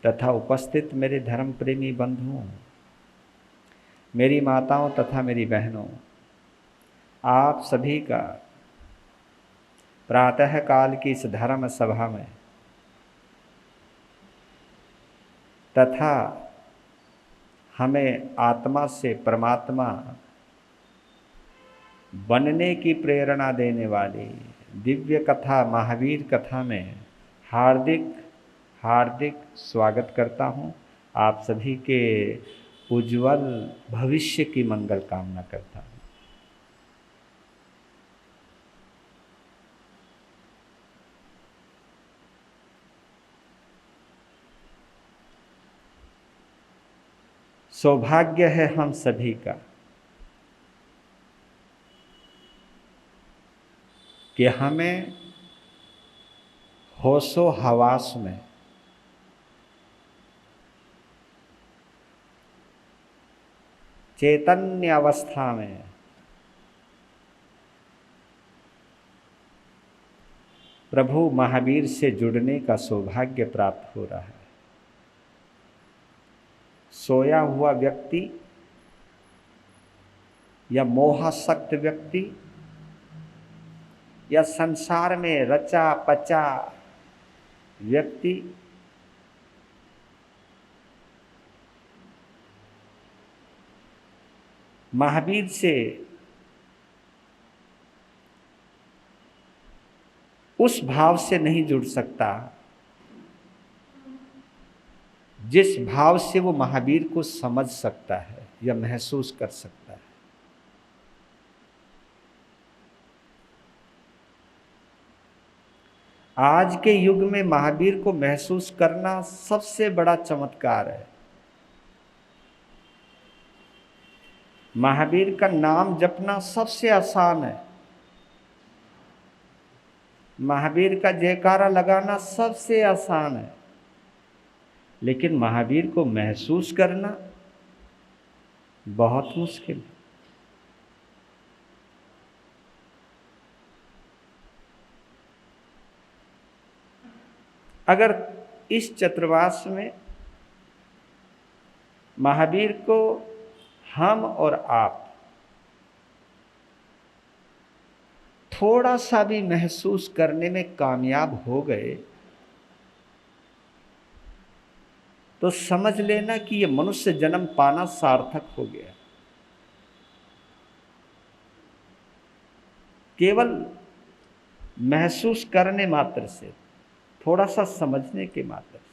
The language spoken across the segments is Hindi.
तथा उपस्थित मेरे धर्म प्रेमी बंधुओं, मेरी माताओं तथा मेरी बहनों, आप सभी का प्रातः काल की इस धर्म सभा में तथा हमें आत्मा से परमात्मा बनने की प्रेरणा देने वाली दिव्य कथा महावीर कथा में हार्दिक हार्दिक स्वागत करता हूं। आप सभी के उज्जवल भविष्य की मंगल कामना करता हूं। सौभाग्य है हम सभी का कि हमें होशो हवास में चैतन्य अवस्था में प्रभु महावीर से जुड़ने का सौभाग्य प्राप्त हो रहा है। सोया हुआ व्यक्ति या मोहासक्त व्यक्ति या संसार में रचा पचा व्यक्ति महावीर से उस भाव से नहीं जुड़ सकता जिस भाव से वो महावीर को समझ सकता है या महसूस कर सकता है। आज के युग में महावीर को महसूस करना सबसे बड़ा चमत्कार है। महावीर का नाम जपना सबसे आसान है। महावीर का जयकारा लगाना सबसे आसान है, लेकिन महावीर को महसूस करना बहुत मुश्किल है। अगर इस चतुर्मास में महावीर को हम और आप थोड़ा सा भी महसूस करने में कामयाब हो गए तो समझ लेना कि ये मनुष्य जन्म पाना सार्थक हो गया। केवल महसूस करने मात्र से, थोड़ा सा समझने के मात्र से,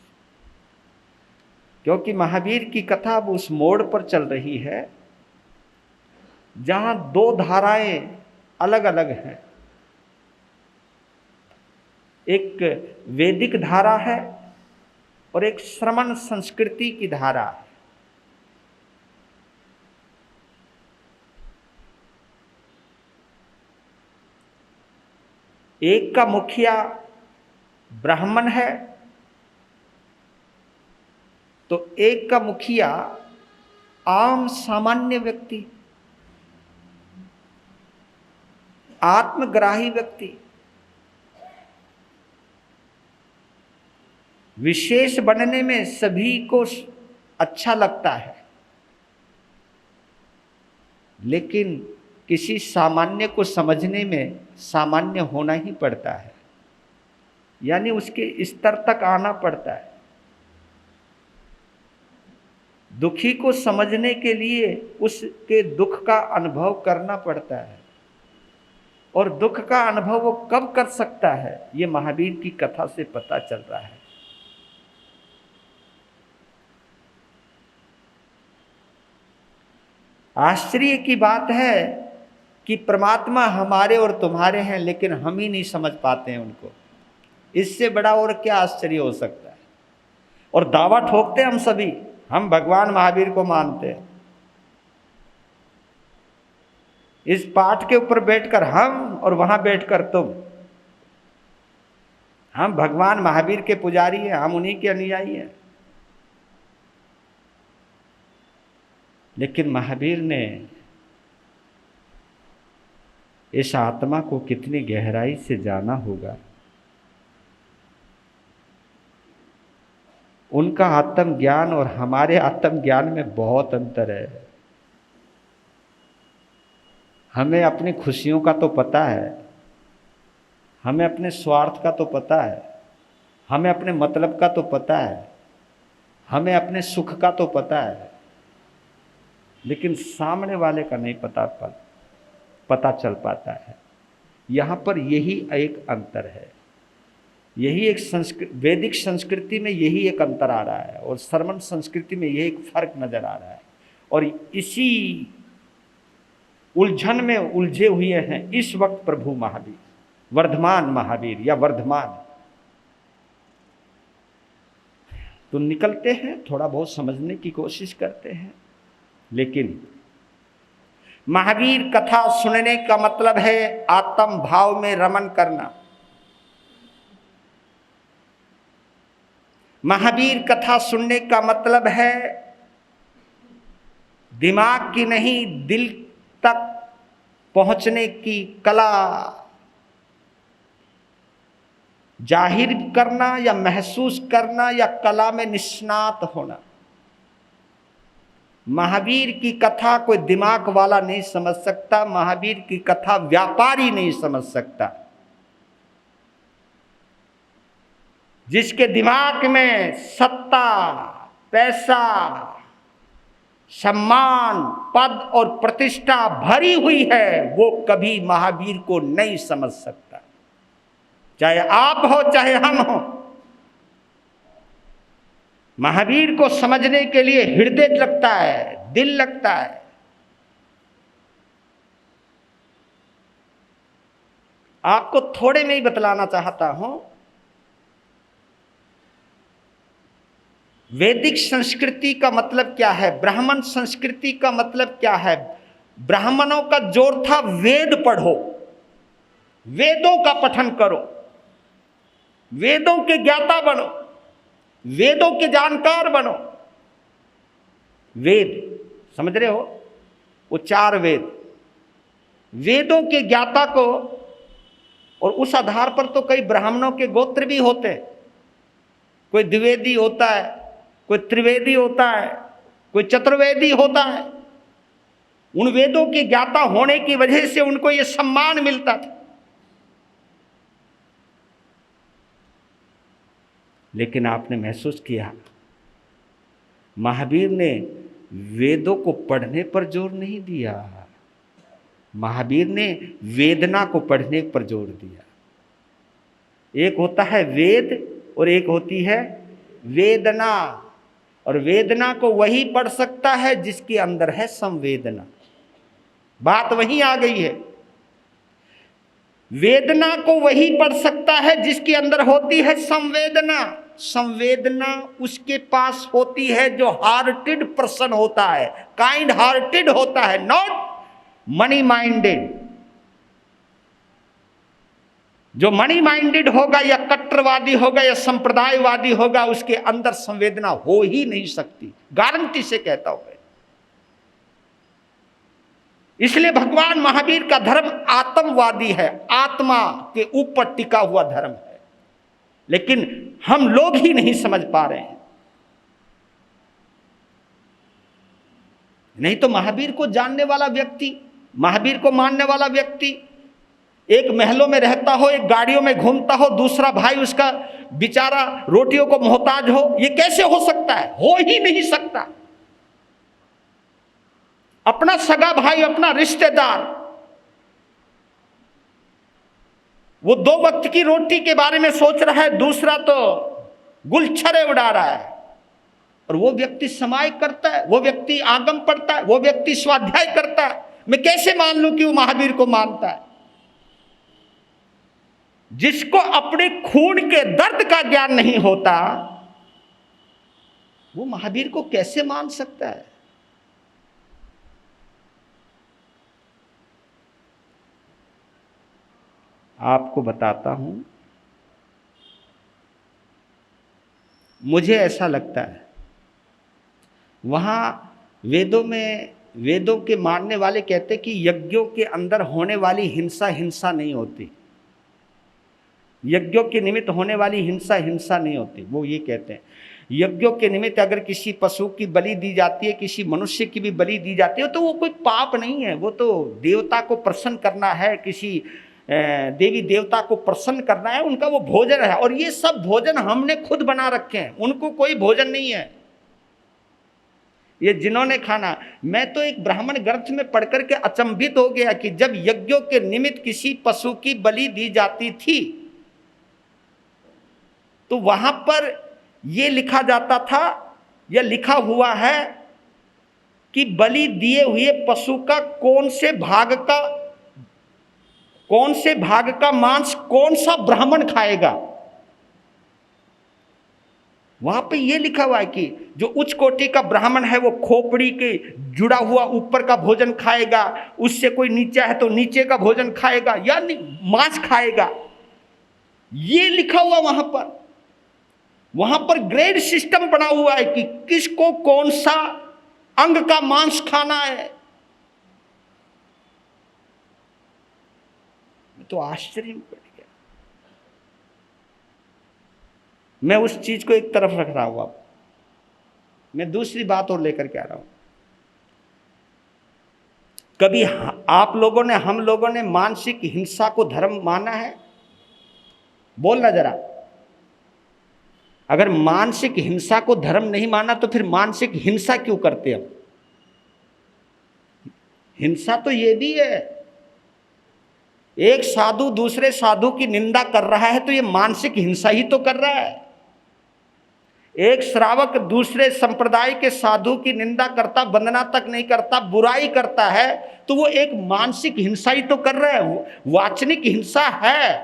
क्योंकि महावीर की कथा अब उस मोड़ पर चल रही है जहां दो धाराएं अलग अलग हैं। एक वैदिक धारा है और एक श्रमण संस्कृति की धारा है। एक का मुखिया ब्राह्मण है तो एक का मुखिया आम सामान्य व्यक्ति, आत्मग्राही व्यक्ति। विशेष बनने में सभी को अच्छा लगता है, लेकिन किसी सामान्य को समझने में सामान्य होना ही पड़ता है, यानी उसके स्तर तक आना पड़ता है। दुखी को समझने के लिए उसके दुख का अनुभव करना पड़ता है, और दुख का अनुभव वो कब कर सकता है, ये महावीर की कथा से पता चल रहा है। आश्चर्य की बात है कि परमात्मा हमारे और तुम्हारे हैं, लेकिन हम ही नहीं समझ पाते हैं उनको। इससे बड़ा और क्या आश्चर्य हो सकता है। और दावा ठोकते हम सभी, हम भगवान महावीर को मानते हैं। इस पाठ के ऊपर बैठकर हम और वहां बैठकर तुम, हम भगवान महावीर के पुजारी हैं, हम उन्हीं के अनुयायी हैं। लेकिन महावीर ने इस आत्मा को कितनी गहराई से जाना होगा। उनका आत्मज्ञान और हमारे आत्मज्ञान में बहुत अंतर है। हमें अपनी खुशियों का तो पता है, हमें अपने स्वार्थ का तो पता है, हमें अपने मतलब का तो पता है, हमें अपने सुख का तो पता है, लेकिन सामने वाले का नहीं पता चल पाता है। यहाँ पर यही एक अंतर है, यही एक वैदिक संस्कृति में यही एक अंतर आ रहा है और श्रमण संस्कृति में यही एक फर्क नजर आ रहा है। और इसी उलझन में उलझे हुए हैं इस वक्त प्रभु महावीर, वर्धमान महावीर या वर्धमान। तो निकलते हैं, थोड़ा बहुत समझने की कोशिश करते हैं, लेकिन महावीर कथा सुनने का मतलब है आत्म भाव में रमन करना। महावीर कथा सुनने का मतलब है दिमाग की नहीं, दिल तक पहुंचने की कला जाहिर करना या महसूस करना या कला में निष्णात होना। महावीर की कथा कोई दिमाग वाला नहीं समझ सकता, महावीर की कथा व्यापारी नहीं समझ सकता। जिसके दिमाग में सत्ता, पैसा, सम्मान, पद और प्रतिष्ठा भरी हुई है, वो कभी महावीर को नहीं समझ सकता, चाहे आप हो चाहे हम हो। महावीर को समझने के लिए हृदय लगता है, दिल लगता है। आपको थोड़े में ही बतलाना चाहता हूं, वैदिक संस्कृति का मतलब क्या है, ब्राह्मण संस्कृति का मतलब क्या है। ब्राह्मणों का जोर था वेद पढ़ो, वेदों का पठन करो, वेदों के ज्ञाता बनो, वेदों के जानकार बनो। वेद समझ रहे हो, वो 4 वेद, वेदों के ज्ञाता को। और उस आधार पर तो कई ब्राह्मणों के गोत्र भी होते हैं, कोई द्विवेदी होता है, कोई त्रिवेदी होता है, कोई चतुर्वेदी होता है। उन वेदों के ज्ञाता होने की वजह से उनको यह सम्मान मिलता था। लेकिन आपने महसूस किया, महावीर ने वेदों को पढ़ने पर जोर नहीं दिया, महावीर ने वेदना को पढ़ने पर जोर दिया। एक होता है वेद और एक होती है वेदना, और वेदना को वही पढ़ सकता है जिसके अंदर है संवेदना। बात वहीं आ गई है। वेदना को वही पढ़ सकता है जिसके अंदर होती है संवेदना। संवेदना उसके पास होती है जो हार्टेड पर्सन होता है, काइंड हार्टेड होता है, नॉट मनी माइंडेड। जो मनी माइंडेड होगा या कट्टरवादी होगा या संप्रदायवादी होगा, उसके अंदर संवेदना हो ही नहीं सकती, गारंटी से कहता हूं। इसलिए भगवान महावीर का धर्म आत्मवादी है, आत्मा के ऊपर टिका हुआ धर्म है। लेकिन हम लोग ही नहीं समझ पा रहे हैं। नहीं तो महावीर को जानने वाला व्यक्ति, महावीर को मानने वाला व्यक्ति एक महलों में रहता हो, एक गाड़ियों में घूमता हो, दूसरा भाई उसका बेचारा रोटियों को मोहताज हो, ये कैसे हो सकता है? हो ही नहीं सकता। अपना सगा भाई, अपना रिश्तेदार, वो 2 वक्त की रोटी के बारे में सोच रहा है, दूसरा तो गुलछरे उड़ा रहा है। और वो व्यक्ति समाय करता है, वो व्यक्ति आगम पढ़ता है, वो व्यक्ति स्वाध्याय करता है। मैं कैसे मान लूं कि वो महावीर को मानता है? जिसको अपने खून के दर्द का ज्ञान नहीं होता, वो महावीर को कैसे मान सकता है? आपको बताता हूं, मुझे ऐसा लगता है वहां वेदों में, वेदों के मानने वाले कहते कि यज्ञों के अंदर होने वाली हिंसा हिंसा नहीं होती, यज्ञों के निमित्त होने वाली हिंसा हिंसा नहीं होती। वो ये कहते हैं यज्ञों के निमित्त अगर किसी पशु की बलि दी जाती है, किसी मनुष्य की भी बलि दी जाती है, तो वो कोई पाप नहीं है। वो तो देवता को प्रसन्न करना है, किसी देवी देवता को प्रसन्न करना है, उनका वो भोजन है। और ये सब भोजन हमने खुद बना रखे हैं, उनको कोई भोजन नहीं है ये जिन्होंने खाना। मैं तो एक ब्राह्मण ग्रंथ में पढ़कर के अचंभित हो गया कि जब यज्ञों के निमित्त किसी पशु की बलि दी जाती थी तो वहां पर यह लिखा जाता था या लिखा हुआ है कि बलि दिए हुए पशु का कौन से भाग का मांस कौन सा ब्राह्मण खाएगा। वहां पे ये लिखा हुआ है कि जो उच्च कोटि का ब्राह्मण है वो खोपड़ी के जुड़ा हुआ ऊपर का भोजन खाएगा, उससे कोई नीचा है तो नीचे का भोजन खाएगा, यानी मांस खाएगा। ये लिखा हुआ वहां पर ग्रेड सिस्टम बना हुआ है कि किसको कौन सा अंग का मांस खाना है। तो आश्चर्य में पड़ गया। मैं उस चीज को एक तरफ रख रहा हूं, मैं दूसरी बात और लेकर के आ रहा हूं। कभी आप लोगों ने, हम लोगों ने मानसिक हिंसा को धर्म माना है? बोलना जरा। अगर मानसिक हिंसा को धर्म नहीं माना तो फिर मानसिक हिंसा क्यों करते हम? हिंसा तो ये भी है, एक साधु दूसरे साधु की निंदा कर रहा है तो ये मानसिक हिंसा ही तो कर रहा है। एक श्रावक दूसरे संप्रदाय के साधु की निंदा करता, वंदना तक नहीं करता, बुराई करता है, तो वो एक मानसिक हिंसा ही तो कर रहा है। वाचनिक हिंसा है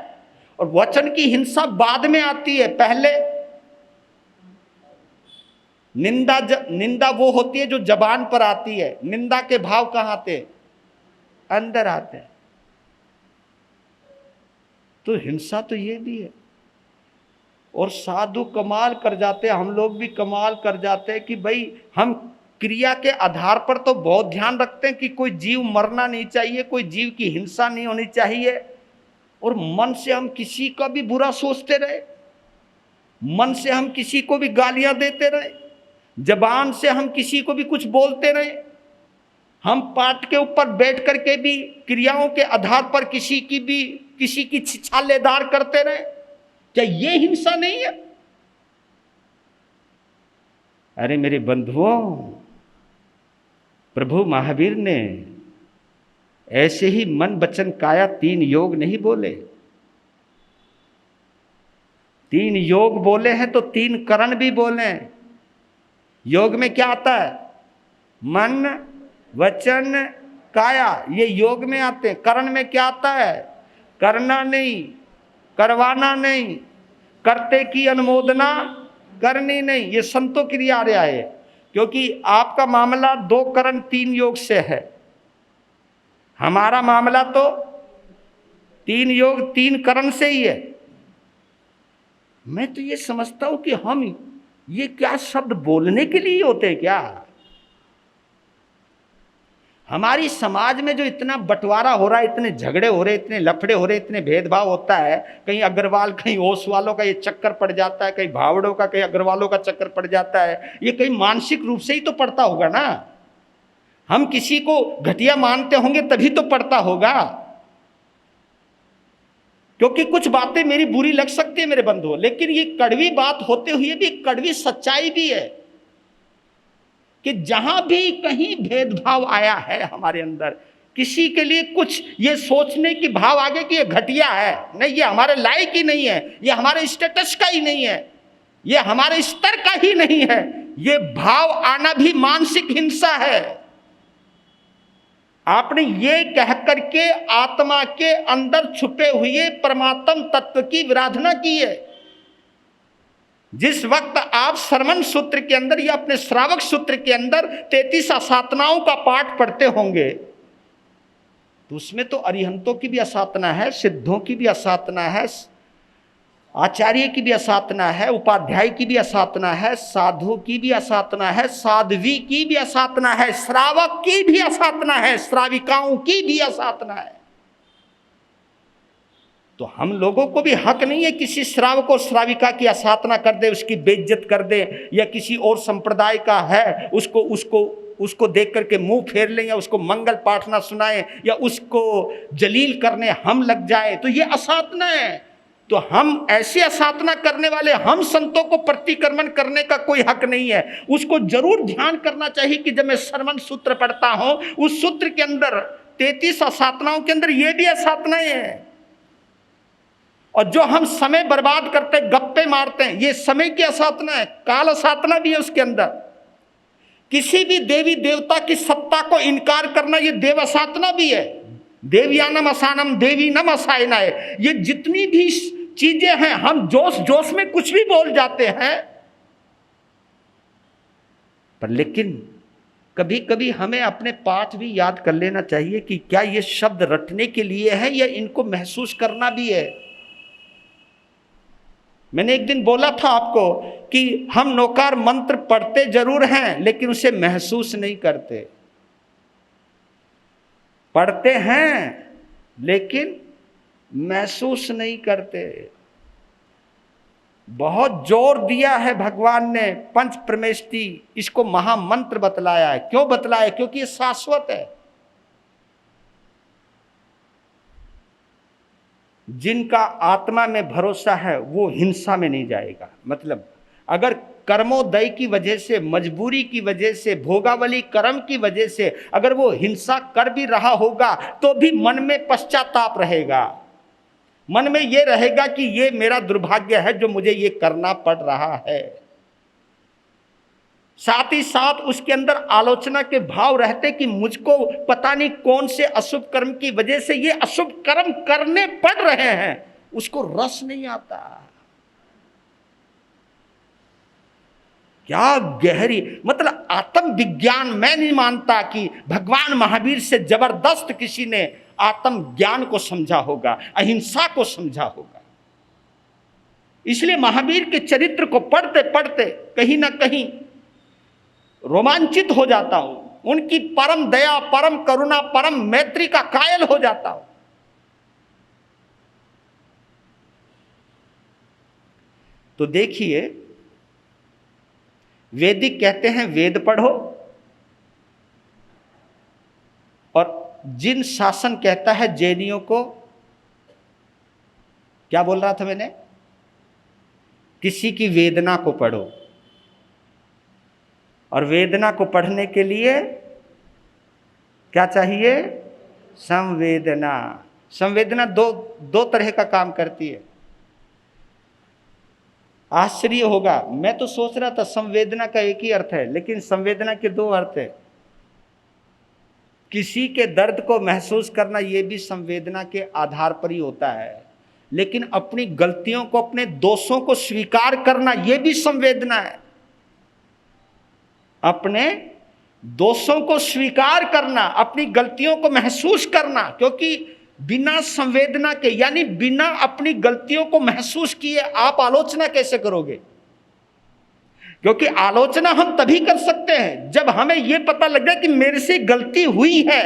और वचन की हिंसा बाद में आती है। पहले निंदा वो होती है जो जबान पर आती है। निंदा के भाव कहां आते? अंदर आते हैं। तो हिंसा तो ये भी है। और साधु कमाल कर जाते हैं, हम लोग भी कमाल कर जाते हैं कि भाई हम क्रिया के आधार पर तो बहुत ध्यान रखते हैं कि कोई जीव मरना नहीं चाहिए, कोई जीव की हिंसा नहीं होनी चाहिए, और मन से हम किसी का भी बुरा सोचते रहे, मन से हम किसी को भी गालियां देते रहे, जबान से हम किसी को भी कुछ बोलते रहे, हम पाठ के ऊपर बैठ करके भी क्रियाओं के आधार पर किसी की छिछालेदार करते रहे। क्या ये हिंसा नहीं है? अरे मेरे बंधुओं, प्रभु महावीर ने ऐसे ही मन वचन काया 3 योग नहीं बोले। 3 योग बोले हैं तो 3 करण भी बोले। योग में क्या आता है? मन वचन काया, ये योग में आते हैं। करण में क्या आता है? करना नहीं, करवाना नहीं, करते की अनुमोदना करनी नहीं। ये संतों की आर्या है, क्योंकि आपका मामला 2 करण 3 योग से है, हमारा मामला तो 3 योग 3 करण से ही है। मैं तो ये समझता हूं कि हम ये क्या शब्द बोलने के लिए होते हैं क्या? हमारी समाज में जो इतना बंटवारा हो रहा है, इतने झगड़े हो रहे, इतने लफड़े हो रहे, इतने भेदभाव होता है, कहीं अग्रवाल कहीं ओस वालों का ये चक्कर पड़ जाता है, कहीं भावड़ों का कहीं अग्रवालों का चक्कर पड़ जाता है, ये कहीं मानसिक रूप से ही तो पड़ता होगा ना। हम किसी को घटिया मानते होंगे तभी तो पड़ता होगा, क्योंकि कुछ बातें मेरी बुरी लग सकती है मेरे बंधुओं, लेकिन ये कड़वी बात होते हुए भी कड़वी सच्चाई भी है कि जहां भी कहीं भेदभाव आया है हमारे अंदर, किसी के लिए कुछ ये सोचने की भाव आ गया कि ये घटिया है, नहीं ये हमारे लायक ही नहीं है, ये हमारे स्टेटस का ही नहीं है, ये हमारे स्तर का ही नहीं है, ये भाव आना भी मानसिक हिंसा है। आपने ये कह करके आत्मा के अंदर छुपे हुए परमात्म तत्व की विराधना की है। जिस वक्त आप श्रवण सूत्र के अंदर या अपने श्रावक सूत्र के अंदर 33 असाधनाओं का पाठ पढ़ते होंगे, तो उसमें तो अरिहंतों की भी असाधना है, सिद्धों की भी असाधना है, आचार्य की भी असाधना है, उपाध्याय की भी असाधना है, साधु की भी असाधना है, साध्वी की भी असाधना है, श्रावक की भी असाधना है, श्राविकाओं की भी असाधना है। तो हम लोगों को भी हक नहीं है किसी श्रावक और श्राविका की असाधना कर दे, उसकी बेइज्जत कर दे, या किसी और संप्रदाय का है उसको उसको उसको देख करके मुंह फेर लें, या उसको मंगल पाठ ना सुनाएं, या उसको जलील करने हम लग जाए, तो ये असाधना है। तो हम ऐसे असाधना करने वाले हम संतों को प्रतिक्रमण करने का कोई हक नहीं है। उसको जरूर ध्यान करना चाहिए कि जब मैं श्रवण सूत्र पढ़ता हूं, उस सूत्र के अंदर 33 असाधनाओं के अंदर ये भी असाधनाएं हैं। और जो हम समय बर्बाद करते हैं, गप्पे मारते हैं, ये समय की असाधना है, काल असाधना भी है उसके अंदर। किसी भी देवी देवता की सत्ता को इनकार करना ये देव असाधना भी है। देवयानम असानम देवी नम असायनाय, ये जितनी भी चीजें हैं, हम जोश जोश में कुछ भी बोल जाते हैं, पर लेकिन कभी कभी हमें अपने पाठ भी याद कर लेना चाहिए कि क्या ये शब्द रटने के लिए है या इनको महसूस करना भी है। मैंने एक दिन बोला था आपको कि हम नौकार मंत्र पढ़ते जरूर हैं लेकिन उसे महसूस नहीं करते। पढ़ते हैं लेकिन महसूस नहीं करते। बहुत जोर दिया है भगवान ने पंच प्रमेष्टि, इसको महामंत्र बतलाया है। क्यों बतलाया? क्योंकि ये शाश्वत है। जिनका आत्मा में भरोसा है वो हिंसा में नहीं जाएगा। मतलब अगर कर्मोदय की वजह से, मजबूरी की वजह से, भोगावली कर्म की वजह से अगर वो हिंसा कर भी रहा होगा तो भी मन में पश्चाताप रहेगा, मन में ये रहेगा कि ये मेरा दुर्भाग्य है जो मुझे ये करना पड़ रहा है। साथ ही साथ उसके अंदर आलोचना के भाव रहते कि मुझको पता नहीं कौन से अशुभ कर्म की वजह से ये अशुभ कर्म करने पड़ रहे हैं, उसको रस नहीं आता। क्या गहरी, मतलब आत्म विज्ञान। मैं नहीं मानता कि भगवान महावीर से जबरदस्त किसी ने आत्म ज्ञान को समझा होगा, अहिंसा को समझा होगा। इसलिए महावीर के चरित्र को पढ़ते पढ़ते कहीं ना कहीं रोमांचित हो जाता हूं, उनकी परम दया, परम करुणा, परम मैत्री का कायल हो जाता हूं। तो देखिए, वैदिक कहते हैं वेद पढ़ो, और जिन शासन कहता है जैनियों को, क्या बोल रहा था मैंने, किसी की वेदना को पढ़ो। और वेदना को पढ़ने के लिए क्या चाहिए? संवेदना। संवेदना दो तरह का काम करती है। आश्चर्य होगा, मैं तो सोच रहा था संवेदना का एक ही अर्थ है, लेकिन संवेदना के दो अर्थ है। किसी के दर्द को महसूस करना यह भी संवेदना के आधार पर ही होता है, लेकिन अपनी गलतियों को, अपने दोषों को स्वीकार करना यह भी संवेदना है। अपने दोषों को स्वीकार करना, अपनी गलतियों को महसूस करना, क्योंकि बिना संवेदना के, यानी बिना अपनी गलतियों को महसूस किए आप आलोचना कैसे करोगे? क्योंकि आलोचना हम तभी कर सकते हैं जब हमें यह पता लगे कि मेरे से गलती हुई है।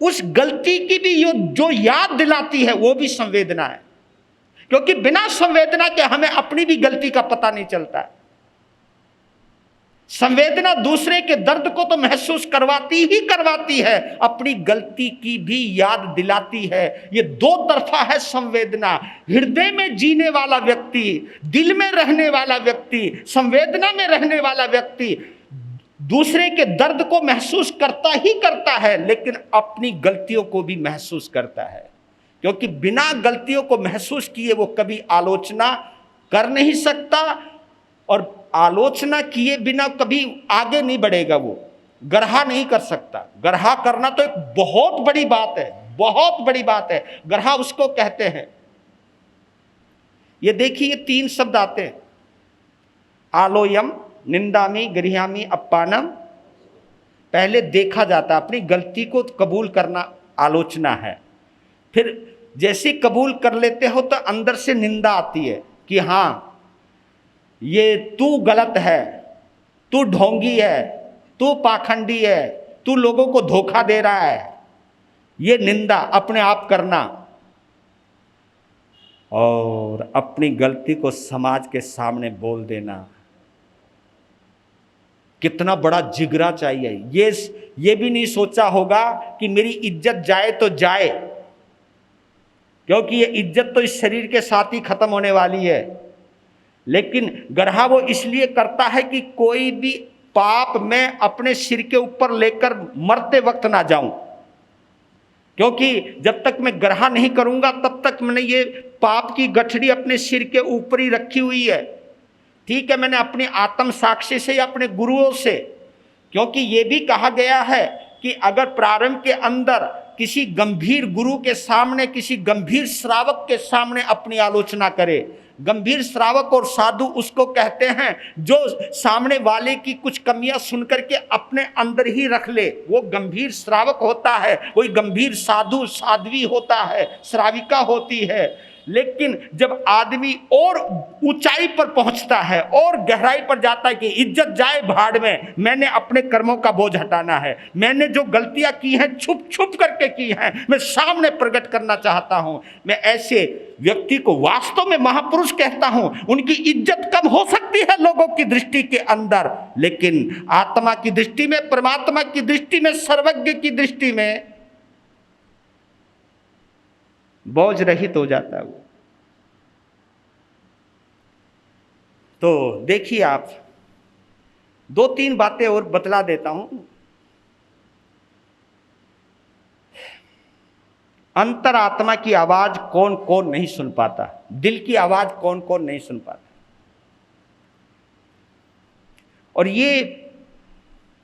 उस गलती की भी जो याद दिलाती है वो भी संवेदना है, क्योंकि बिना संवेदना के हमें अपनी भी गलती का पता नहीं चलता है। संवेदना दूसरे के दर्द को तो महसूस करवाती ही करवाती है, अपनी गलती की भी याद दिलाती है। ये दो तरफा है संवेदना। हृदय में जीने वाला व्यक्ति, दिल में रहने वाला व्यक्ति, संवेदना में रहने वाला व्यक्ति दूसरे के दर्द को महसूस करता ही करता है, लेकिन अपनी गलतियों को भी महसूस करता है। क्योंकि बिना गलतियों को महसूस किए वो कभी आलोचना कर नहीं सकता, और आलोचना किए बिना कभी आगे नहीं बढ़ेगा। वो गरहा नहीं कर सकता। गरहा करना तो एक बहुत बड़ी बात है, बहुत बड़ी बात है। गरहा उसको कहते हैं। ये देखिए, ये 3 शब्द आते हैं, आलोयम, निंदामी, गृह्यामी, अपमानम। पहले देखा जाता, अपनी गलती को कबूल करना आलोचना है। फिर जैसे कबूल कर लेते हो तो अंदर से निंदा आती है कि हाँ, ये तू गलत है, तू ढोंगी है, तू पाखंडी है, तू लोगों को धोखा दे रहा है। ये निंदा अपने आप करना। और अपनी गलती को समाज के सामने बोल देना। कितना बड़ा जिगरा चाहिए। ये भी नहीं सोचा होगा कि मेरी इज्जत जाए तो जाए, क्योंकि ये इज्जत तो इस शरीर के साथ ही खत्म होने वाली है। लेकिन गढ़ा वो इसलिए करता है कि कोई भी पाप मैं अपने सिर के ऊपर लेकर मरते वक्त ना जाऊं, क्योंकि जब तक मैं गढ़ा नहीं करूंगा तब तक मैंने ये पाप की गठरी अपने सिर के ऊपर ही रखी हुई है। ठीक है, मैंने अपनी आत्म साक्षी से या अपने गुरुओं से, क्योंकि ये भी कहा गया है कि अगर प्रारंभ के अंदर किसी गंभीर गुरु के सामने, किसी गंभीर श्रावक के सामने अपनी आलोचना करे, गंभीर श्रावक और साधु उसको कहते हैं जो सामने वाले की कुछ कमियां सुनकर के अपने अंदर ही रख ले, वो गंभीर श्रावक होता है। कोई गंभीर साधु साध्वी होता है, श्राविका होती है। लेकिन जब आदमी और ऊंचाई पर पहुंचता है और गहराई पर जाता है कि इज्जत जाए भाड़ में, मैंने अपने कर्मों का बोझ हटाना है, मैंने जो गलतियां की हैं छुप छुप करके की हैं, मैं सामने प्रकट करना चाहता हूं, मैं ऐसे व्यक्ति को वास्तव में महापुरुष कहता हूं। उनकी इज्जत कम हो सकती है लोगों की दृष्टि के अंदर, लेकिन आत्मा की दृष्टि में, परमात्मा की दृष्टि में, सर्वज्ञ की दृष्टि में बोझ रहित हो जाता है वो। तो देखिए, आप 2-3 बातें और बतला देता हूं। अंतरात्मा की आवाज कौन कौन नहीं सुन पाता, दिल की आवाज कौन कौन नहीं सुन पाता। और ये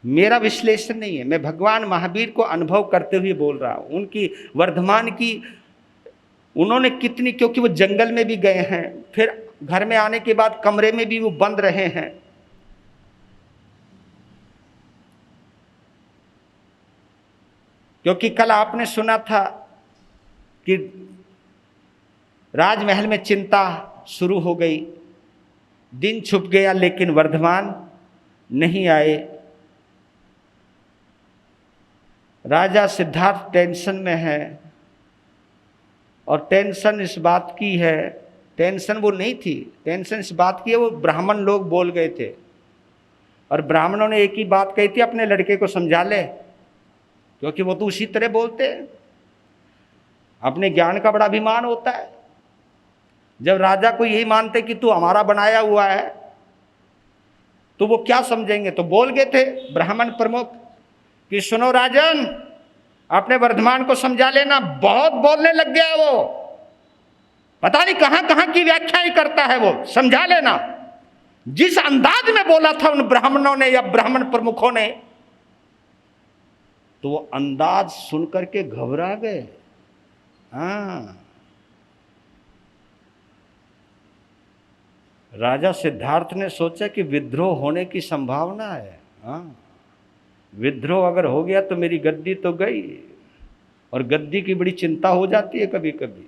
मेरा विश्लेषण नहीं है, मैं भगवान महावीर को अनुभव करते हुए बोल रहा हूं। उनकी वर्धमान की उन्होंने कितनी, क्योंकि वो जंगल में भी गए हैं, फिर घर में आने के बाद कमरे में भी वो बंद रहे हैं। क्योंकि कल आपने सुना था कि राजमहल में चिंता शुरू हो गई, दिन छुप गया लेकिन वर्धमान नहीं आए। राजा सिद्धार्थ टेंशन में है, और टेंशन इस बात की है, टेंशन वो नहीं थी, टेंशन इस बात की है, वो ब्राह्मण लोग बोल गए थे और ब्राह्मणों ने एक ही बात कही थी, अपने लड़के को समझा ले, क्योंकि वो तो उसी तरह बोलते हैं। अपने ज्ञान का बड़ा अभिमान होता है। जब राजा को यही मानते कि तू हमारा बनाया हुआ है, तो वो क्या समझेंगे। तो बोल गए थे ब्राह्मण प्रमुख कि सुनो राजन, अपने वर्धमान को समझा लेना, बहुत बोलने लग गया वो, पता नहीं कहां कहां की व्याख्या ही करता है वो, समझा लेना। जिस अंदाज में बोला था उन ब्राह्मणों ने या ब्राह्मण प्रमुखों ने, तो वो अंदाज सुनकर के घबरा गए। हाँ, राजा सिद्धार्थ ने सोचा कि विद्रोह होने की संभावना है। हाँ, विद्रोह अगर हो गया तो मेरी गद्दी तो गई, और गद्दी की बड़ी चिंता हो जाती है कभी कभी।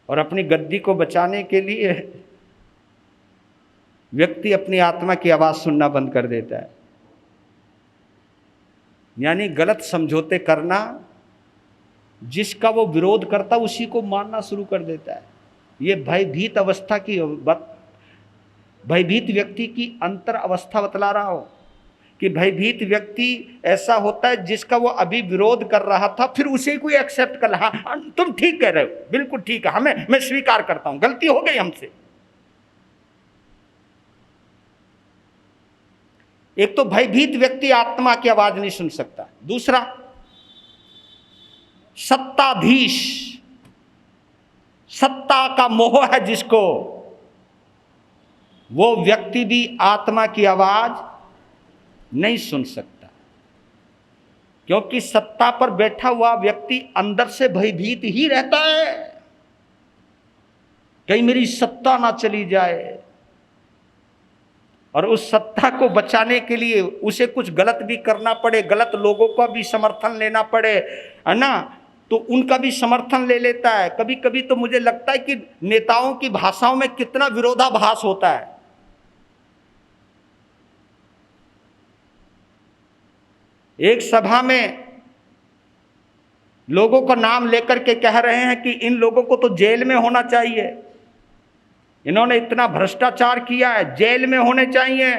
और अपनी गद्दी को बचाने के लिए व्यक्ति अपनी आत्मा की आवाज सुनना बंद कर देता है, यानी गलत समझौते करना, जिसका वो विरोध करता उसी को मानना शुरू कर देता है। ये भयभीत अवस्था की, भयभीत व्यक्ति की अंतर अवस्था बतला रहा हो कि भयभीत व्यक्ति ऐसा होता है जिसका वो अभी विरोध कर रहा था, फिर उसे कोई एक्सेप्ट कर, हाँ तुम ठीक कह रहे हो, बिल्कुल ठीक है, मैं स्वीकार करता हूं, गलती हो गई हमसे। एक तो भयभीत व्यक्ति आत्मा की आवाज नहीं सुन सकता। दूसरा, सत्ताधीश, सत्ता का मोह है जिसको, वो व्यक्ति भी आत्मा की आवाज नहीं सुन सकता, क्योंकि सत्ता पर बैठा हुआ व्यक्ति अंदर से भयभीत ही रहता है, कहीं मेरी सत्ता ना चली जाए। और उस सत्ता को बचाने के लिए उसे कुछ गलत भी करना पड़े, गलत लोगों का भी समर्थन लेना पड़े, है ना, तो उनका भी समर्थन ले लेता है। कभी कभी तो मुझे लगता है कि नेताओं की भाषाओं में कितना विरोधाभास होता है। एक सभा में लोगों का नाम लेकर के कह रहे हैं कि इन लोगों को तो जेल में होना चाहिए, इन्होंने इतना भ्रष्टाचार किया है, जेल में होने चाहिए।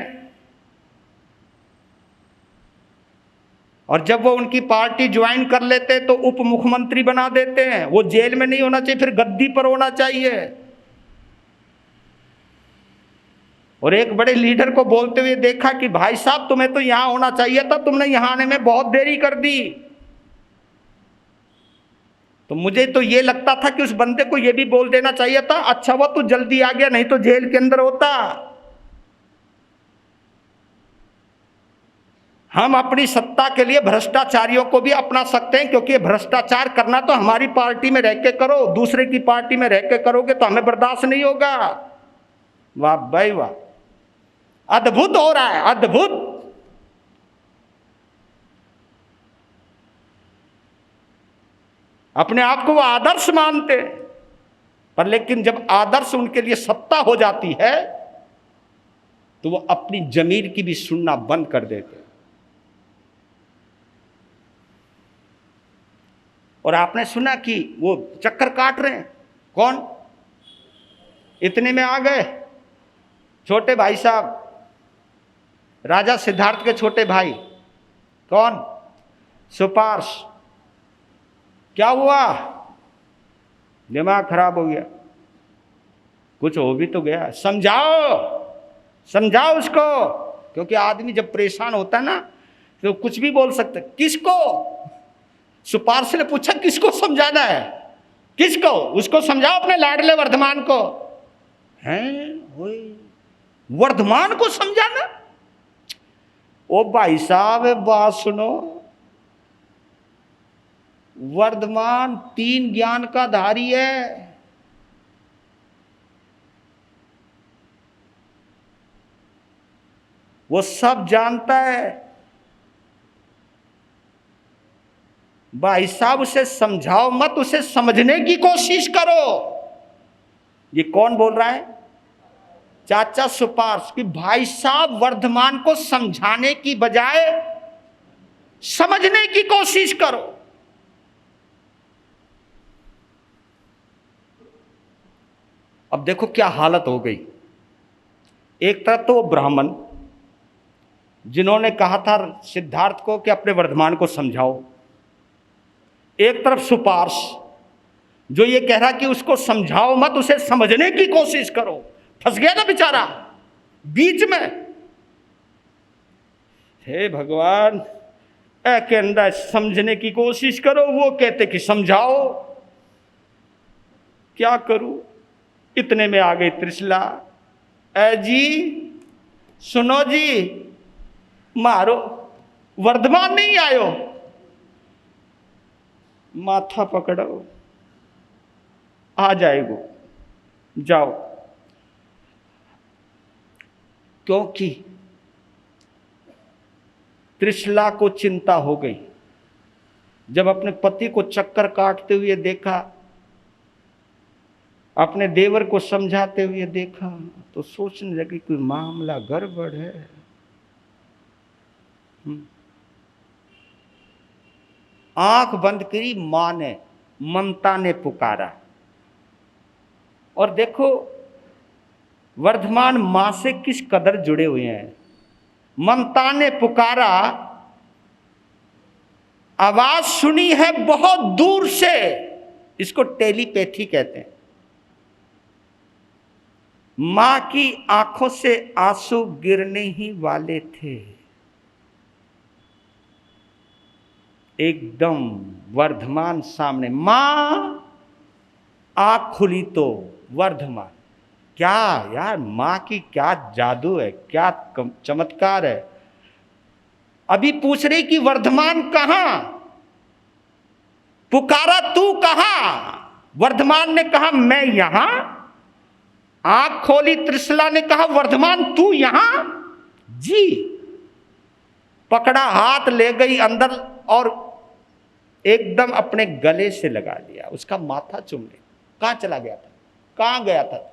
और जब वो उनकी पार्टी ज्वाइन कर लेते तो उप मुख्यमंत्री बना देते हैं। वो जेल में नहीं होना चाहिए, फिर गद्दी पर होना चाहिए। और एक बड़े लीडर को बोलते हुए देखा कि भाई साहब तुम्हें तो यहां होना चाहिए था, तुमने यहां आने में बहुत देरी कर दी। तो मुझे तो ये लगता था कि उस बंदे को ये भी बोल देना चाहिए था, अच्छा वो तू जल्दी आ गया, नहीं तो जेल के अंदर होता। हम अपनी सत्ता के लिए भ्रष्टाचारियों को भी अपना सकते हैं, क्योंकि भ्रष्टाचार करना तो हमारी पार्टी में रह के करो, दूसरे की पार्टी में रह के करोगे तो हमें बर्दाश्त नहीं होगा। वाह भाई वाह, अद्भुत हो रहा है, अद्भुत। अपने आप को वो आदर्श मानते, पर लेकिन जब आदर्श उनके लिए सत्ता हो जाती है तो वो अपनी जमीर की भी सुनना बंद कर देते। और आपने सुना कि वो चक्कर काट रहे हैं, कौन? इतने में आ गए छोटे भाई साहब, राजा सिद्धार्थ के छोटे भाई। कौन? सुपार्श। क्या हुआ? दिमाग खराब हो गया, कुछ हो भी तो गया, समझाओ समझाओ उसको। क्योंकि आदमी जब परेशान होता है ना तो कुछ भी बोल सकते। किसको? सुपार्श ने पूछा किसको समझाना है, किसको? उसको समझाओ, अपने लाडले वर्धमान को। हैं वर्धमान को समझाना? ओ भाई साहब बात सुनो, वर्धमान 3 ज्ञान का धारी है। वो सब जानता है। भाई साहब उसे समझाओ मत, उसे समझने की कोशिश करो। ये कौन बोल रहा है? चाचा सुपार्श। कि भाई साहब वर्धमान को समझाने की बजाय समझने की कोशिश करो। अब देखो क्या हालत हो गई। एक तरफ तो वो ब्राह्मण जिन्होंने कहा था सिद्धार्थ को कि अपने वर्धमान को समझाओ, एक तरफ सुपार्श जो ये कह रहा कि उसको समझाओ मत, उसे समझने की कोशिश करो। फंस गया ना बेचारा बीच में। हे भगवान, के अंदर समझने की कोशिश करो, वो कहते कि समझाओ। क्या करूं? इतने में आ गई त्रिशला। जी सुनो जी, मारो वर्धमान नहीं आयो, माथा पकड़ो, आ जाएगो, जाओ। क्योंकि त्रिशला को चिंता हो गई। जब अपने पति को चक्कर काटते हुए देखा, अपने देवर को समझाते हुए देखा, तो सोचने लगी कोई मामला गड़बड़ है। आंख बंद करी मां ने, ममता ने पुकारा। और देखो वर्धमान मां से किस कदर जुड़े हुए हैं। ममता ने पुकारा, आवाज सुनी है बहुत दूर से, इसको टेलीपैथी कहते हैं। मां की आंखों से आंसू गिरने ही वाले थे। एकदम वर्धमान सामने, मां आंख खुली तो वर्धमान। क्या यार, मां की क्या जादू है, क्या चमत्कार है। अभी पूछ रही कि वर्धमान कहां, पुकारा तू कहां। वर्धमान ने कहा मैं यहां। आंख खोली त्रिशला ने कहा वर्धमान तू यहां? जी। पकड़ा, हाथ ले गई अंदर और एकदम अपने गले से लगा लिया, उसका माथा चूमने। कहां चला गया था, कहां गया था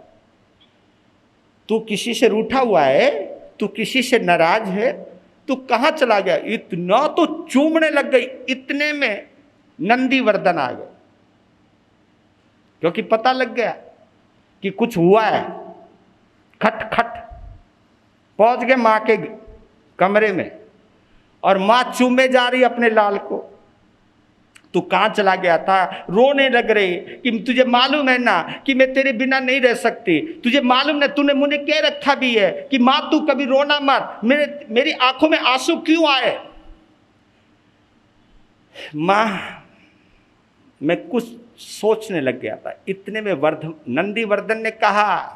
तू? किसी से रूठा हुआ है, तू किसी से नाराज है, तू कहां चला गया? इतना तो चूमने लग गई। इतने में नंदीवर्धन आ गए, क्योंकि पता लग गया कि कुछ हुआ है। खट खट पहुंच गए मां के कमरे में, और मां चूमे जा रही अपने लाल को। तू कहां चला गया था? रोने लग रही कि तुझे मालूम है ना कि मैं तेरे बिना नहीं रह सकती, तुझे मालूम ना, तूने मुझे कह रखा भी है कि मां तू कभी रोना मत, मेरी आंखों में आंसू क्यों आए? मां, मैं कुछ सोचने लग गया था। इतने में नंदीवर्धन ने कहा,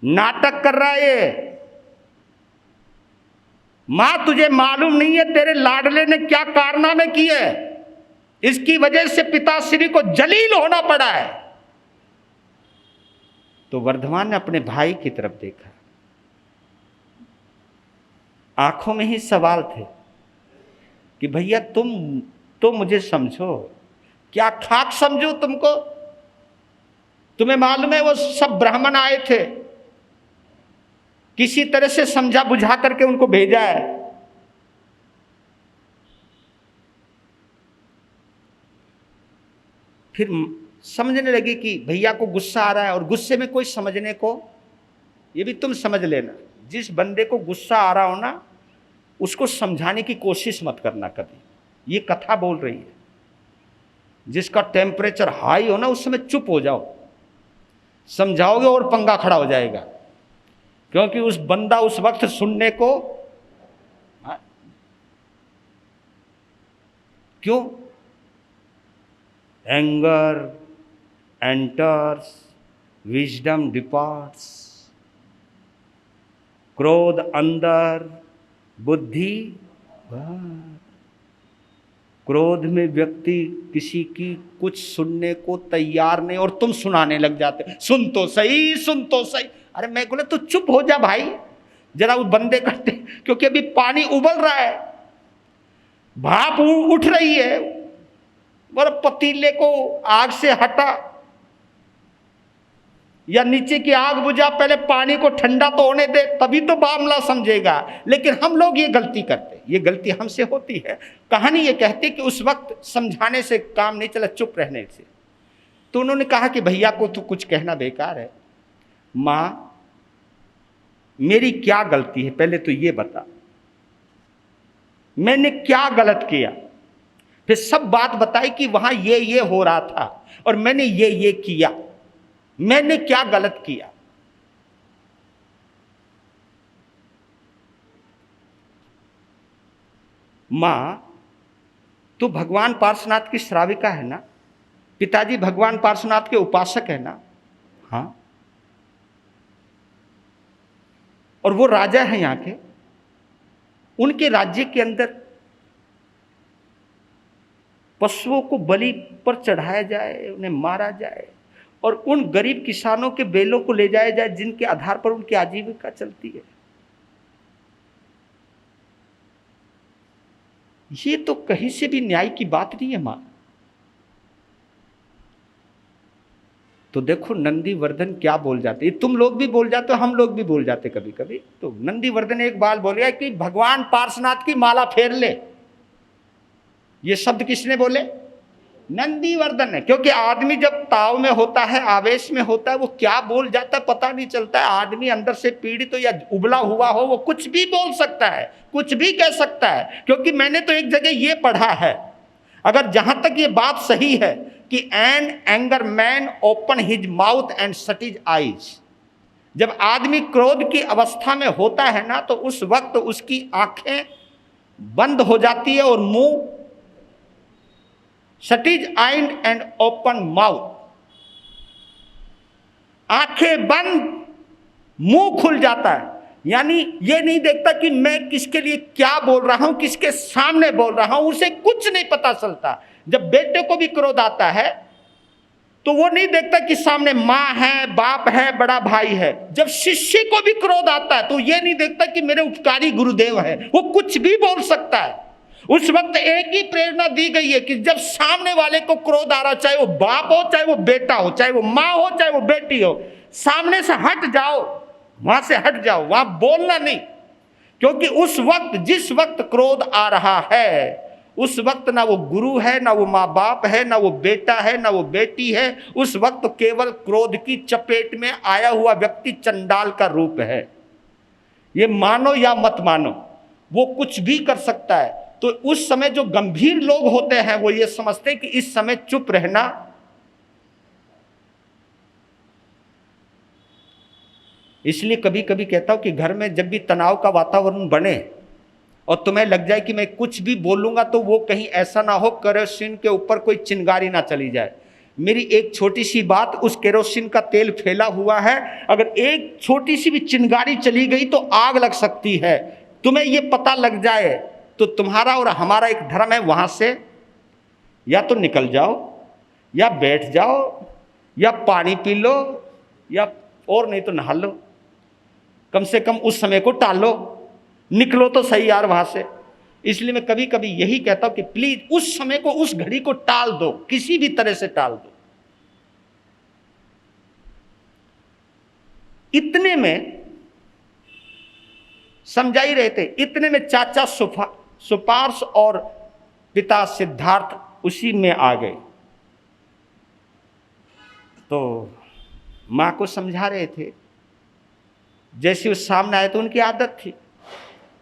नाटक कर रहा है ये। मां तुझे मालूम नहीं है तेरे लाडले ने क्या कारनामे किए, इसकी वजह से पिताश्री को जलील होना पड़ा है। तो वर्धमान ने अपने भाई की तरफ देखा, आंखों में ही सवाल थे कि भैया तुम तो मुझे समझो, क्या खाक समझो तुमको? तुम्हें मालूम है वो सब ब्राह्मण आए थे, किसी तरह से समझा बुझा करके उनको भेजा है। फिर समझने लगे कि भैया को गुस्सा आ रहा है, और गुस्से में कोई समझने को, ये भी तुम समझ लेना, जिस बंदे को गुस्सा आ रहा हो ना, उसको समझाने की कोशिश मत करना कभी। ये कथा बोल रही है, जिसका टेम्परेचर हाई हो ना, उस समय चुप हो जाओ। समझाओगे और पंगा खड़ा हो जाएगा, क्योंकि उस बंदा उस वक्त सुनने को क्यों? Anger enters, wisdom departs. क्रोध अंदर, बुद्धि बाहर। क्रोध में व्यक्ति किसी की कुछ सुनने को तैयार नहीं, और तुम सुनाने लग जाते, सुन तो सही, सुन तो सही। अरे मैं बोले तू चुप हो जा भाई, जरा उस बंदे करते, क्योंकि अभी पानी उबल रहा है, भाप उठ रही है, और पतीले को आग से हटा या नीचे की आग बुझा, पहले पानी को ठंडा तो होने दे, तभी तो मामला समझेगा। लेकिन हम लोग ये गलती करते, ये गलती हमसे होती है। कहानी ये कहती कि उस वक्त समझाने से काम नहीं चला, चुप रहने से। तो उन्होंने कहा कि भैया को तो कुछ कहना बेकार है। मां, मेरी क्या गलती है, पहले तो ये बता, मैंने क्या गलत किया? फिर सब बात बताई कि वहां ये हो रहा था, और मैंने ये किया, मैंने क्या गलत किया? मां, तू भगवान पार्श्वनाथ की श्राविका है ना? पिताजी भगवान पार्श्वनाथ के उपासक है ना? हाँ। और वो राजा है यहाँ के, उनके राज्य के अंदर पशुओं को बलि पर चढ़ाया जाए, उन्हें मारा जाए, और उन गरीब किसानों के बेलों को ले जाया जाए जिनके आधार पर उनकी आजीविका चलती है। ये तो कहीं से भी न्याय की बात नहीं है मां। तो देखो नंदीवर्धन क्या बोल जाते, तुम लोग भी बोल जाते हो, हम लोग भी बोल जाते कभी कभी। तो नंदीवर्धन एक बात बोल गया कि भगवान पार्श्वनाथ की माला फेर ले। ये शब्द किसने बोले? नंदीवर्धन ने। क्योंकि आदमी जब ताव में होता है, आवेश में होता है, वो क्या बोल जाता है पता नहीं चलता है। आदमी अंदर से पीड़ित हो या उबला हुआ हो, वो कुछ भी बोल सकता है, कुछ भी कह सकता है। क्योंकि मैंने तो एक जगह ये पढ़ा है, अगर जहां तक ये बात सही है कि an anger man open his mouth and shut his eyes. जब आदमी क्रोध की अवस्था में होता है ना, तो उस वक्त उसकी आंखें बंद हो जाती है और मुंह, shut his eyes and open mouth, आंखें बंद मुंह खुल जाता है। यानी ये नहीं देखता कि मैं किसके लिए क्या बोल रहा हूं, किसके सामने बोल रहा हूं, उसे कुछ नहीं पता चलता। जब बेटे को भी क्रोध आता है तो वो नहीं देखता कि सामने माँ है, बाप है, बड़ा भाई है। जब शिष्य को भी क्रोध आता है तो ये नहीं देखता कि मेरे उपकारी गुरुदेव है, वो कुछ भी बोल सकता है। उस वक्त एक ही प्रेरणा दी गई है कि जब सामने वाले को क्रोध आ रहा, चाहे वो बाप हो, चाहे वो बेटा हो, चाहे वो माँ हो, चाहे वो बेटी हो, सामने से हट जाओ, वहां से हट जाओ, वहां बोलना नहीं। क्योंकि उस वक्त, जिस वक्त क्रोध आ रहा है, उस वक्त ना वो गुरु है, ना वो माँ बाप है, ना वो बेटा है, ना वो बेटी है। उस वक्त केवल क्रोध की चपेट में आया हुआ व्यक्ति चंडाल का रूप है। ये मानो या मत मानो, वो कुछ भी कर सकता है। तो उस समय जो गंभीर लोग होते हैं वो ये समझते हैं कि इस समय चुप रहना। इसलिए कभी कभी कहता हूं कि घर में जब भी तनाव का वातावरण बने और तुम्हें लग जाए कि मैं कुछ भी बोलूंगा तो वो कहीं ऐसा ना हो केरोसिन के ऊपर कोई चिंगारी ना चली जाए। मेरी एक छोटी सी बात, उस केरोसिन का तेल फैला हुआ है, अगर एक छोटी सी भी चिंगारी चली गई तो आग लग सकती है। तुम्हें ये पता लग जाए तो तुम्हारा और हमारा एक धर्म है, वहां से या तो निकल जाओ, या बैठ जाओ, या पानी पी लो, या और नहीं तो नहा लो। कम से कम उस समय को टालो, निकलो तो सही यार वहां से। इसलिए मैं कभी कभी यही कहता हूं कि प्लीज उस समय को, उस घड़ी को टाल दो, किसी भी तरह से टाल दो। इतने में समझा ही रहे थे, इतने में चाचा सुपार्श और पिता सिद्धार्थ उसी में आ गए। तो मां को समझा रहे थे। जैसे वो सामने आए तो उनकी आदत थी,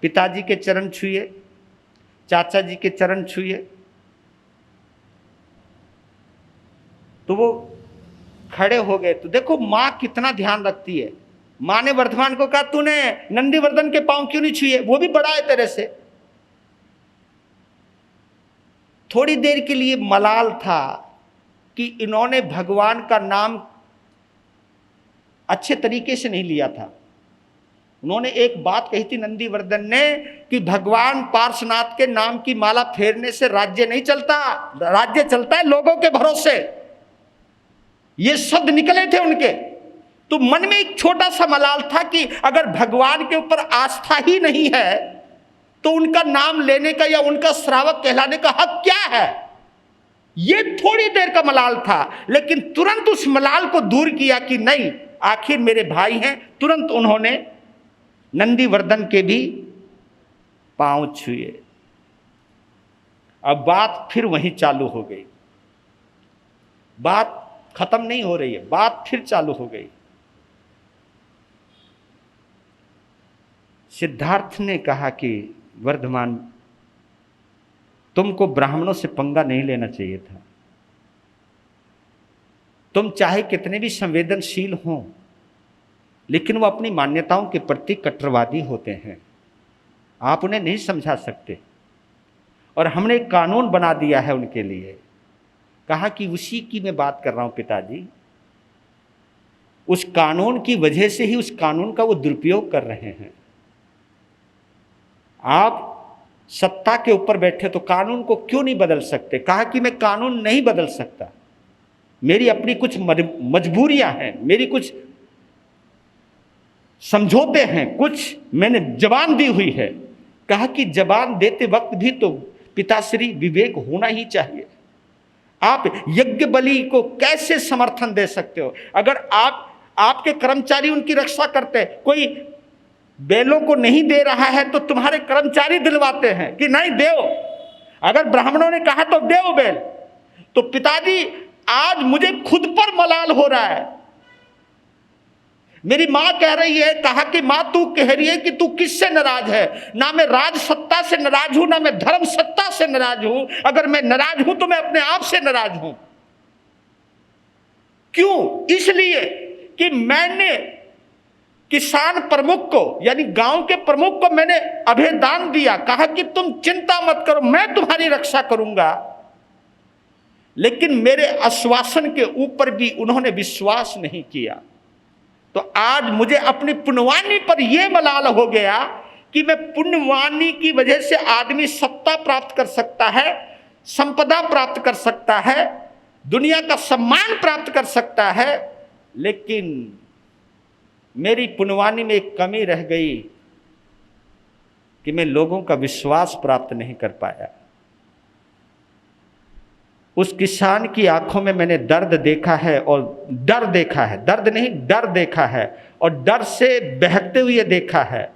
पिताजी के चरण छुए, चाचा जी के चरण छुए। तो वो खड़े हो गए। तो देखो मां कितना ध्यान रखती है। मां ने वर्धमान को कहा तूने नंदीवर्धन के पांव क्यों नहीं छुए, वो भी बड़ा है तेरे से। थोड़ी देर के लिए मलाल था कि इन्होंने भगवान का नाम अच्छे तरीके से नहीं लिया था। उन्होंने एक बात कही थी नंदीवर्धन ने कि भगवान पार्श्वनाथ के नाम की माला फेरने से राज्य नहीं चलता, राज्य चलता है लोगों के भरोसे। ये शब्द निकले थे उनके। तो मन में एक छोटा सा मलाल था कि अगर भगवान के ऊपर आस्था ही नहीं है तो उनका नाम लेने का या उनका श्रावक कहलाने का हक क्या है। ये थोड़ी देर का मलाल था, लेकिन तुरंत उस मलाल को दूर किया कि नहीं, आखिर मेरे भाई हैं। तुरंत उन्होंने नंदीवर्धन के भी पांव छुए। अब बात फिर वहीं चालू हो गई। बात खत्म नहीं हो रही है, बात फिर चालू हो गई। सिद्धार्थ ने कहा कि वर्धमान, तुमको ब्राह्मणों से पंगा नहीं लेना चाहिए था। तुम चाहे कितने भी संवेदनशील हों, लेकिन वो अपनी मान्यताओं के प्रति कट्टरवादी होते हैं। आप उन्हें नहीं समझा सकते। और हमने एक कानून बना दिया है उनके लिए। कहा कि उसी की मैं बात कर रहा हूं पिताजी। उस कानून की वजह से ही उस कानून का वो दुरुपयोग कर रहे हैं। आप सत्ता के ऊपर बैठे तो कानून को क्यों नहीं बदल सकते। कहा कि मैं कानून नहीं बदल सकता, मेरी अपनी कुछ मजबूरियां हैं, मेरी कुछ समझौते हैं, कुछ मैंने जबान दी हुई है। कहा कि जबान देते वक्त भी तो पिताश्री विवेक होना ही चाहिए। आप यज्ञ बलि को कैसे समर्थन दे सकते हो। अगर आपके कर्मचारी उनकी रक्षा करते हैं, कोई बैलों को नहीं दे रहा है तो तुम्हारे कर्मचारी दिलवाते हैं कि नहीं देओ। अगर ब्राह्मणों ने कहा तो देओ बैल। तो पिताजी आज मुझे खुद पर मलाल हो रहा है। मेरी मां कह रही है, कहा कि मां तू कह रही है कि तू किससे नाराज है। ना मैं राज सत्ता से नाराज हूं, ना मैं धर्म सत्ता से नाराज हूं। अगर मैं नाराज हूं तो मैं अपने आप से नाराज हूं। क्यों? इसलिए कि मैंने किसान प्रमुख को, यानी गांव के प्रमुख को मैंने अभेदान दिया। कहा कि तुम चिंता मत करो, मैं तुम्हारी रक्षा करूंगा। लेकिन मेरे आश्वासन के ऊपर भी उन्होंने विश्वास नहीं किया। तो आज मुझे अपनी पुण्यवानी पर यह मलाल हो गया कि मैं पुण्यवानी की वजह से आदमी सत्ता प्राप्त कर सकता है, संपदा प्राप्त कर सकता है, दुनिया का सम्मान प्राप्त कर सकता है, लेकिन मेरी पुण्यवानी में एक कमी रह गई कि मैं लोगों का विश्वास प्राप्त नहीं कर पाया। उस किसान की आंखों में मैंने दर्द देखा है, और डर देखा है, दर्द नहीं डर देखा है, और डर से बहकते हुए देखा है।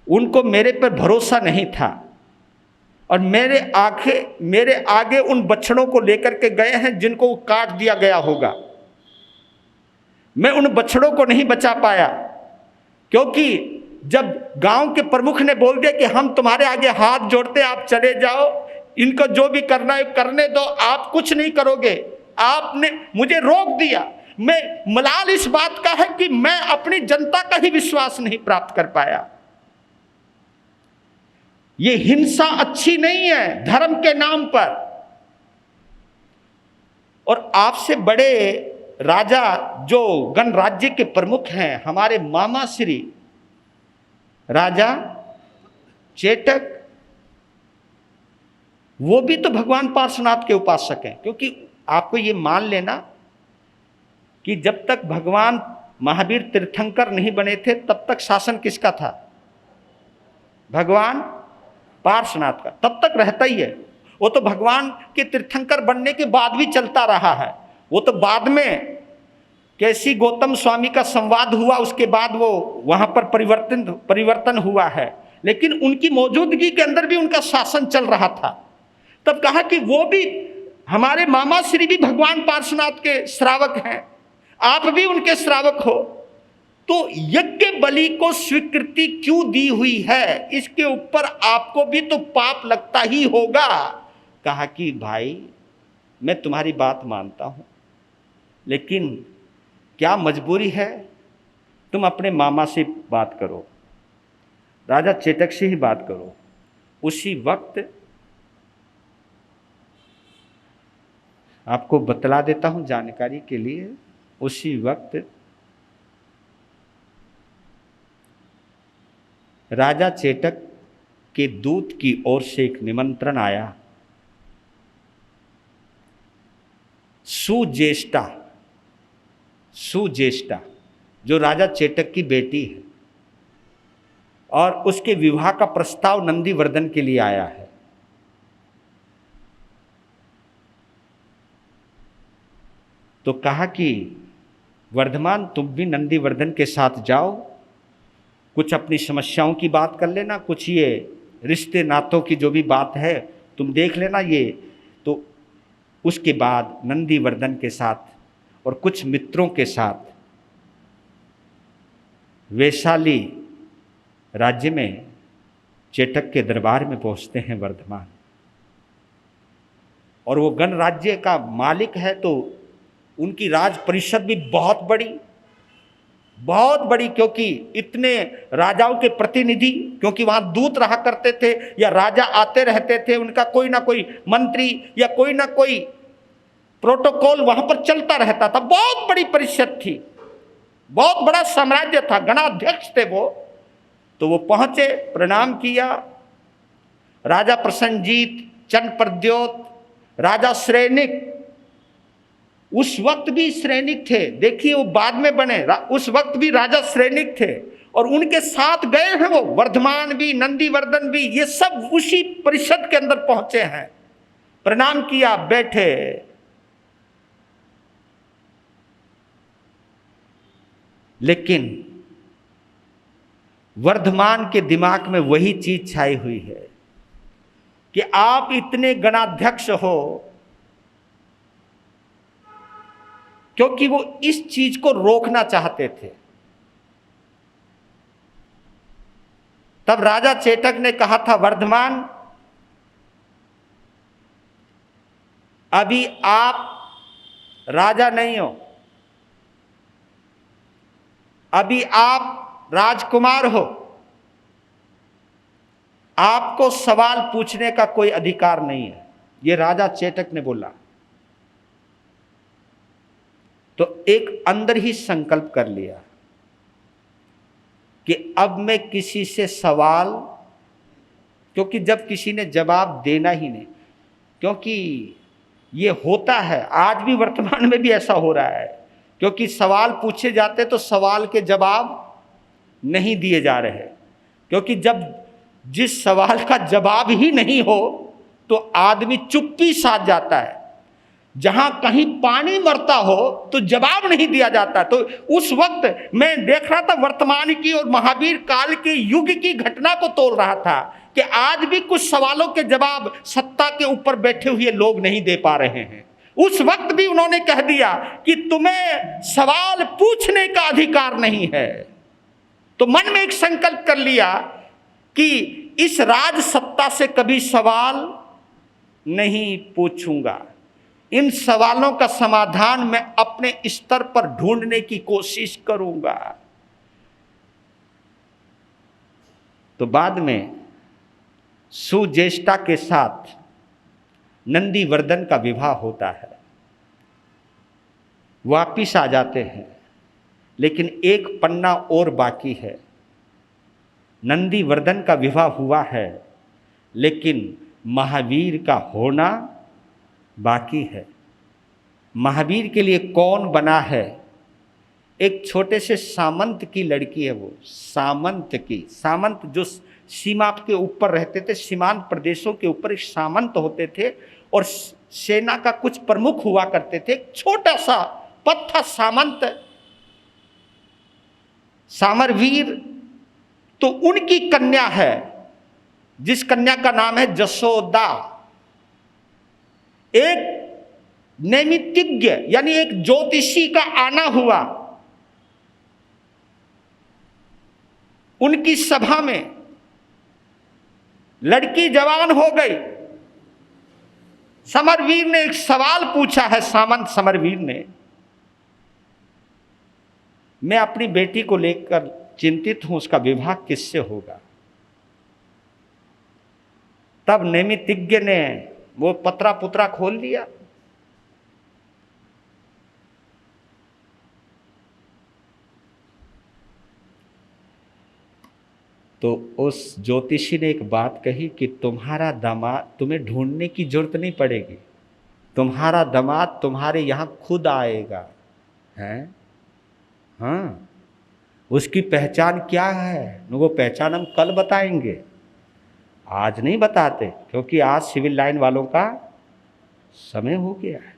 उनको मेरे पर भरोसा नहीं था। और मेरे आगे उन बछड़ों को लेकर के गए हैं जिनको वो काट दिया गया होगा। मैं उन बछड़ों को नहीं बचा पाया, क्योंकि जब गांव के प्रमुख ने बोल दिया कि हम तुम्हारे आगे हाथ जोड़ते, आप चले जाओ, इनको जो भी करना है करने दो, आप कुछ नहीं करोगे, आपने मुझे रोक दिया। मैं मलाल इस बात का है कि मैं अपनी जनता का ही विश्वास नहीं प्राप्त कर पाया। ये हिंसा अच्छी नहीं है धर्म के नाम पर। और आपसे बड़े राजा जो गणराज्य के प्रमुख हैं, हमारे मामा श्री राजा चेटक, वो भी तो भगवान पार्श्वनाथ के उपासक हैं। क्योंकि आपको ये मान लेना कि जब तक भगवान महावीर तीर्थंकर नहीं बने थे तब तक शासन किसका था? भगवान पार्श्वनाथ का। तब तक रहता ही है। वो तो भगवान के तीर्थंकर बनने के बाद भी चलता रहा है। वो तो बाद में कैसी गौतम स्वामी का संवाद हुआ, उसके बाद वो वहां पर परिवर्तन हुआ है, लेकिन उनकी मौजूदगी के अंदर भी उनका शासन चल रहा था। तब कहा कि वो भी, हमारे मामा श्री भी भगवान पार्श्वनाथ के श्रावक हैं, आप भी उनके श्रावक हो, तो यज्ञ बलि को स्वीकृति क्यों दी हुई है? इसके ऊपर आपको भी तो पाप लगता ही होगा। कहा कि भाई मैं तुम्हारी बात मानता हूं, लेकिन क्या मजबूरी है? तुम अपने मामा से बात करो, राजा चेटक से ही बात करो। उसी वक्त आपको बतला देता हूं जानकारी के लिए, उसी वक्त राजा चेटक के दूत की ओर से एक निमंत्रण आया। सुज्येष्ठा जो राजा चेटक की बेटी है, और उसके विवाह का प्रस्ताव नंदीवर्धन के लिए आया है। तो कहा कि वर्धमान तुम भी नंदीवर्धन के साथ जाओ, कुछ अपनी समस्याओं की बात कर लेना, कुछ ये रिश्ते नातों की जो भी बात है तुम देख लेना ये। तो उसके बाद नंदीवर्धन के साथ और कुछ मित्रों के साथ वैशाली राज्य में चेटक के दरबार में पहुंचते हैं वर्धमान। और वो गणराज्य का मालिक है, तो उनकी राज परिषद भी बहुत बड़ी, क्योंकि इतने राजाओं के प्रतिनिधि, क्योंकि वहां दूत रहा करते थे या राजा आते रहते थे, उनका कोई ना कोई मंत्री या कोई ना कोई प्रोटोकॉल वहां पर चलता रहता था। बहुत बड़ी परिषद थी, बहुत बड़ा साम्राज्य था, गणाध्यक्ष थे वो। तो वो पहुंचे, प्रणाम किया। राजा प्रसन्नजीत, चंद प्रद्योत, राजा श्रेनिक, उस वक्त भी श्रेनिक थे, देखिए वो बाद में बने, उस वक्त भी राजा श्रेनिक थे, और उनके साथ गए हैं वो वर्धमान भी, नंदीवर्धन भी, ये सब उसी परिषद के अंदर पहुंचे हैं। प्रणाम किया, बैठे। लेकिन वर्धमान के दिमाग में वही चीज छाई हुई है कि आप इतने गणाध्यक्ष हो, क्योंकि वो इस चीज को रोकना चाहते थे। तब राजा चेटक ने कहा था, वर्धमान अभी आप राजा नहीं हो, अभी आप राजकुमार हो, आपको सवाल पूछने का कोई अधिकार नहीं है। यह राजा चेटक ने बोला। तो एक अंदर ही संकल्प कर लिया कि अब मैं किसी से सवाल, क्योंकि जब किसी ने जवाब देना ही नहीं, क्योंकि ये होता है आज भी, वर्तमान में भी ऐसा हो रहा है, क्योंकि सवाल पूछे जाते तो सवाल के जवाब नहीं दिए जा रहे, क्योंकि जब जिस सवाल का जवाब ही नहीं हो तो आदमी चुप्पी साध जाता है। जहां कहीं पानी मरता हो तो जवाब नहीं दिया जाता। तो उस वक्त मैं देख रहा था वर्तमान की और महावीर काल के युग की घटना को तोल रहा था कि आज भी कुछ सवालों के जवाब सत्ता के ऊपर बैठे हुए लोग नहीं दे पा रहे हैं। उस वक्त भी उन्होंने कह दिया कि तुम्हें सवाल पूछने का अधिकार नहीं है। तो मन में एक संकल्प कर लिया कि इस राज सत्ता से कभी सवाल नहीं पूछूंगा। इन सवालों का समाधान मैं अपने स्तर पर ढूंढने की कोशिश करूंगा। तो बाद में सुज्येष्ठा के साथ नंदीवर्धन का विवाह होता है, वापिस आ जाते हैं, लेकिन एक पन्ना और बाकी है। नंदीवर्धन का विवाह हुआ है, लेकिन महावीर का होना बाकी है। महावीर के लिए कौन बना है? एक छोटे से सामंत की लड़की है। वो सामंत जो सीमा के ऊपर रहते थे, सीमांत प्रदेशों के ऊपर एक सामंत होते थे और सेना का कुछ प्रमुख हुआ करते थे। एक छोटा सा पद था सामंत, सामरवीर। तो उनकी कन्या है, जिस कन्या का नाम है जसोदा। एक नैमित्तिज्ञ यानी एक ज्योतिषी का आना हुआ उनकी सभा में। लड़की जवान हो गई। समरवीर ने एक सवाल पूछा है, सामंत समरवीर ने, मैं अपनी बेटी को लेकर चिंतित हूं, उसका विवाह किससे होगा? तब नैमित्तिज्ञ ने वो पत्रा पुत्रा खोल दिया। तो उस ज्योतिषी ने एक बात कही कि तुम्हारा दामाद, तुम्हें ढूंढने की जरूरत नहीं पड़ेगी, तुम्हारा दामाद तुम्हारे यहां खुद आएगा। हैं? हाँ, उसकी पहचान क्या है? वो पहचान हम कल बताएंगे, आज नहीं बताते, क्योंकि आज सिविल लाइन वालों का समय हो गया है।